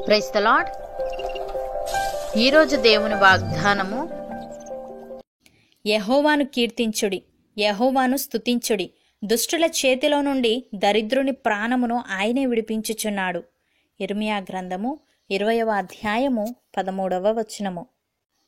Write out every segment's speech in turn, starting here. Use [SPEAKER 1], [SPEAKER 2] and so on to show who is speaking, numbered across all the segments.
[SPEAKER 1] Praise the lord. ఈరోజు దేవుని వాగ్దానము,
[SPEAKER 2] యెహోవాను కీర్తించుడి, యెహోవాను స్తుతించుడి. దుష్టుల చేతిలో నుండి దరిద్రుని ప్రాణమును ఆయనే విడిపించుచున్నాడు. ఇర్మియా గ్రంథము 20వ అధ్యాయము 13వ వచనము.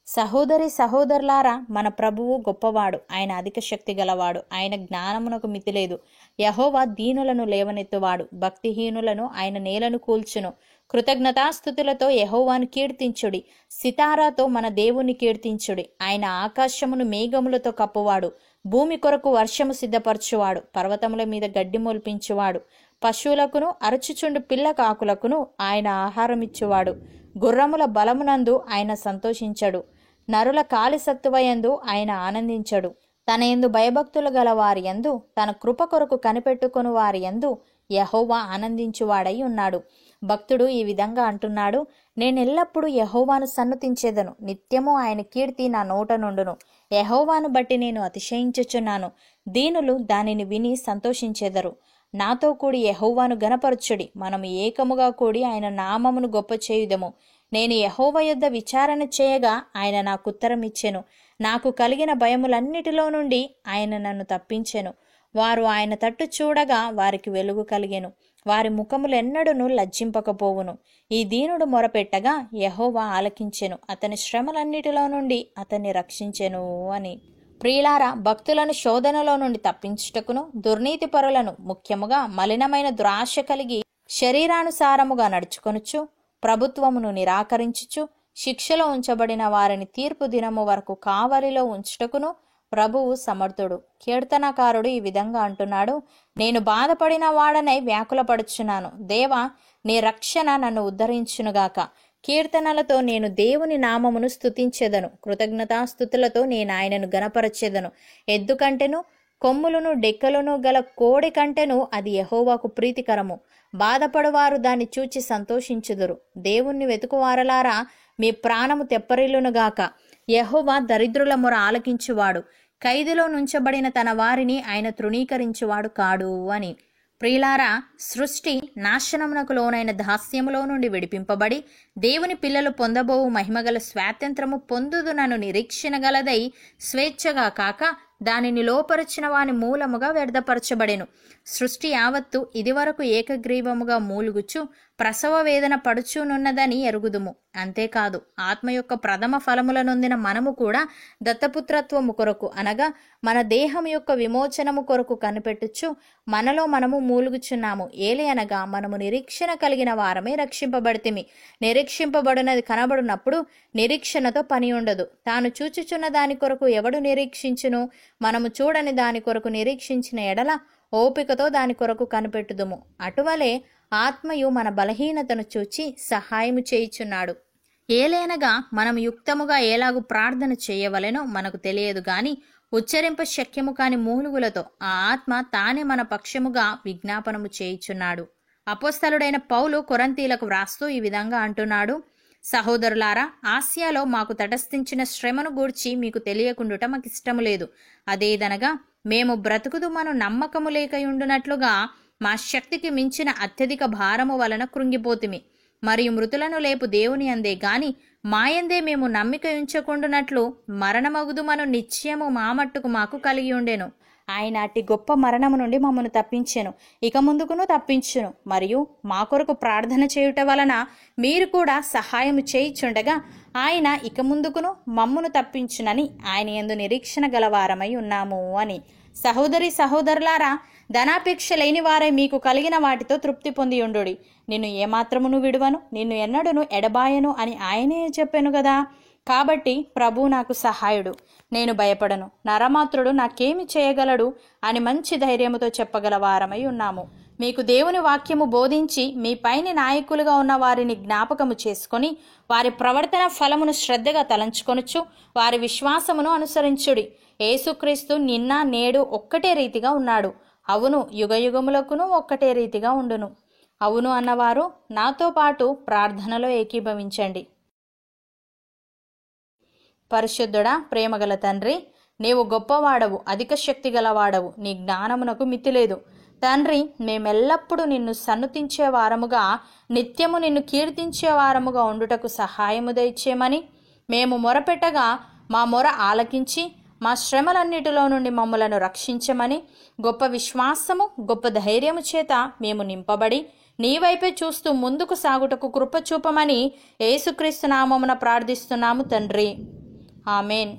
[SPEAKER 2] సహోదరి సహోదరులారా, మన ప్రభువు గొప్పవాడు, ఆయన అధిక శక్తి గలవాడు, ఆయన జ్ఞానమునకు మితిలేదు. యెహోవా దీనులను లేవనెత్తువాడు, భక్తిహీనులను ఆయన నేలను కూల్చును. కృతజ్ఞతాస్తుతులతో యెహోవాను కీర్తించుడి, సితారాతో మన దేవుని కీర్తించుడి. ఆయన ఆకాశమును మేఘములతో కప్పువాడు, భూమి కొరకు వర్షము సిద్ధపరచువాడు, పర్వతముల మీద గడ్డి మొల్పించువాడు. పశువులకును అరచుచుండు పిల్ల కాకులకును ఆయన ఆహారమిచ్చువాడు. గుర్రముల బలమునందు ఆయన సంతోషించడు, నరుల కాలి సత్తువయందు ఆయన ఆనందించడు. తన యందు భయభక్తులు గల వారి యందు, తన కృప కొరకు కనిపెట్టుకొను వారి యందు యెహోవా ఆనందించువాడై ఉన్నాడు. భక్తుడు ఈ విధంగా అంటున్నాడు, నేనెల్లప్పుడూ యెహోవాను సన్నుతించేదను, నిత్యము ఆయన కీర్తి నా నోట నుండును. యెహోవాను బట్టి నేను అతిశయించుచున్నాను, దీనులు దానిని విని సంతోషించెదరు. నాతో కూడి యెహోవాను గనపరచుడి, మనము ఏకముగా కూడి ఆయన నామమును గొప్ప చేయుదము. నేను యెహోవా యొద్ద విచారణ చేయగా ఆయన నాకు ఉత్తరమిచ్చెను. నాకు కలిగిన భయములన్నిటిలో నుండి ఆయన నన్ను తప్పించెను. వారు ఆయన తట్టు చూడగా వారికి వెలుగు కలిగెను, వారి ముఖములెన్నడూను లజ్జింపకపోవును. ఈ దీనుడు మొరపెట్టగా యెహోవా ఆలకించెను, అతని శ్రమలన్నిటిలో నుండి అతన్ని రక్షించెను అని. ప్రియులారా, భక్తులను శోధనలో నుండి తప్పించుటకును, దుర్నీతిపరులను ముఖ్యముగా మలినమైన దురాశ కలిగి శరీరానుసారముగా నడుచుకొనుచు, ప్రభుత్వమును నిరాకరించుచు, శిక్షలో ఉంచబడిన వారిని తీర్పు దినము వరకు కావలిలో ఉంచుటకును ప్రభువు సమర్థుడు. కీర్తనకారుడు ఈ విధంగా అంటున్నాడు, నేను బాధపడిన వాడనై వ్యాకులపడుచున్నాను, దేవా నీ రక్షణ నన్ను ఉద్ధరించునుగాక. కీర్తనలతో నేను దేవుని నామమును స్తుతించెదను, కృతజ్ఞతాస్తుతులతో నేను ఆయనను గనపరచెదను. ఎద్దు కంటెను కొమ్ములను డెక్కలను గల కోడి కంటెను అది యెహోవాకు ప్రీతికరము. బాధపడువారు దాన్ని చూచి సంతోషించుదురు. దేవుణ్ణి వెతుకువారలారా, మీ ప్రాణము తెప్పరిల్లునుగాక. యెహోవా దరిద్రుల మొర ఆలకించువాడు, ఖైదులో నుంచబడిన తన వారిని ఆయన తృణీకరించువాడు కాడు అని. ప్రియులారా, సృష్టి నాశనమునకు లోనైన దాస్యములో నుండి విడిపింపబడి దేవుని పిల్లలు పొందబోవు మహిమగల స్వాతంత్రము పొందుదునను నిరీక్షణ గలదై స్వేచ్ఛగా కాక దానిని లోపరిచిన వాని మూలముగా వ్యర్థపరచబడెను. సృష్టి యావత్తు ఇదివరకు ఏకగ్రీవముగా మూలుగుచు ప్రసవ వేదన పడుచునున్నదని ఎరుగుదుము. అంతేకాదు, ఆత్మ యొక్క ప్రథమ ఫలముల నొందిన మనము కూడా దత్తపుత్రత్వము కొరకు, అనగా మన దేహం యొక్క విమోచనము కొరకు కనిపెట్టుచు మనలో మనము మూలుగుచున్నాము. ఏలయనగా మనము నిరీక్షణ కలిగిన వారమే రక్షింపబడితిమి. నిరీక్షింపబడినది కనబడినప్పుడు నిరీక్షణతో పని ఉండదు. తాను చూచుచున్న దాని కొరకు ఎవడు నిరీక్షించును? మనము చూడని దాని కొరకు నిరీక్షించిన ఎడల ఓపికతో దాని కొరకు కనిపెట్టుదుము. అటువలే ఆత్మయు మన బలహీనతను చూచి సహాయము చేయుచున్నాడు. ఏలేనగా మనం యుక్తముగా ఎలాగు ప్రార్థన చేయవలెనో మనకు తెలియదు గాని, ఉచ్చరింప శక్యము కాని మూలుగులతో ఆ ఆత్మ తానే మన పక్షముగా విజ్ఞాపనము చేయుచున్నాడు. అపోస్తలుడైన పౌలు కొరంతీలకు వ్రాస్తూ ఈ విధంగా అంటున్నాడు, సహోదరులారా, ఆసియాలో మాకు తటస్థించిన శ్రమను గూర్చి మీకు తెలియకుండుట మాకు ఇష్టము లేదు. అదేదనగా, మేము బ్రతుకుదుమను నమ్మకము లేకయుండునట్లుగా మా శక్తికి మించిన అత్యధిక భారము వలన కృంగిపోతిమి. మరియు మృతులను లేపు దేవుని అందే గాని మాయందే మేము నమ్మిక ఉంచకుండునట్లు మరణమగుదుమను నిశ్చయము మా మట్టుకు మాకు కలిగి ఉండెను. ఆయన అట్టి గొప్ప మరణము నుండి మమ్మను తప్పించెను, ఇక ముందుకును తప్పించును. మరియు మా కొరకు ప్రార్థన చేయుట వలన మీరు కూడా సహాయము చేయుచుండగా ఆయన ఇక ముందుకును మమ్మును తప్పించునని ఆయన యందు నిరీక్షణ గలవారమై ఉన్నాము అని. సహోదరి సహోదరులారా, ధనాపేక్ష లేని వారై మీకు కలిగిన వాటితో తృప్తి పొంది ఉండుడి. నిన్ను ఏమాత్రమును విడువను, నిన్ను ఎన్నడూను ఎడబాయను అని ఆయనే చెప్పాను గదా. కాబట్టి ప్రభు నాకు సహాయుడు, నేను భయపడను, నరమాత్రుడు నాకేమి చేయగలడు అని మంచి ధైర్యముతో చెప్పగల వారమై ఉన్నాము. మీకు దేవుని వాక్యము బోధించి మీ పైని నాయకులుగా ఉన్న వారిని జ్ఞాపకము చేసుకొని వారి ప్రవర్తన ఫలమును శ్రద్ధగా తలంచుకొనుచు వారి విశ్వాసమును అనుసరించుడి. యేసుక్రీస్తు నిన్న నేడు ఒక్కటే రీతిగా ఉన్నాడు. అవును, యుగయుగములకును ఒక్కటే రీతిగా ఉండును. అవును అన్నవారు నాతో పాటు ప్రార్థనలో ఏకీభవించండి. పరిశుద్ధుడా, ప్రేమగల తండ్రి, నీవు గొప్పవాడవు, అధిక శక్తి గలవాడవు, నీ జ్ఞానమునకు మితిలేదు. తండ్రి, మేమెల్లప్పుడూ నిన్ను సన్నుతించే వారముగా, నిత్యము నిన్ను కీర్తించే వారముగా ఉండుటకు సహాయము దయచేయమని, మేము మొరపెట్టగా మా మొర ఆలకించి మా శ్రమలన్నిటిలో నుండి మమ్మలను రక్షించమని, గొప్ప విశ్వాసము గొప్ప ధైర్యము చేత మేము నింపబడి నీ వైపే చూస్తూ ముందుకు సాగుటకు కృప చూపమని యేసుక్రీస్తు నామమున ప్రార్థిస్తున్నాము తండ్రి. ఆమెన్.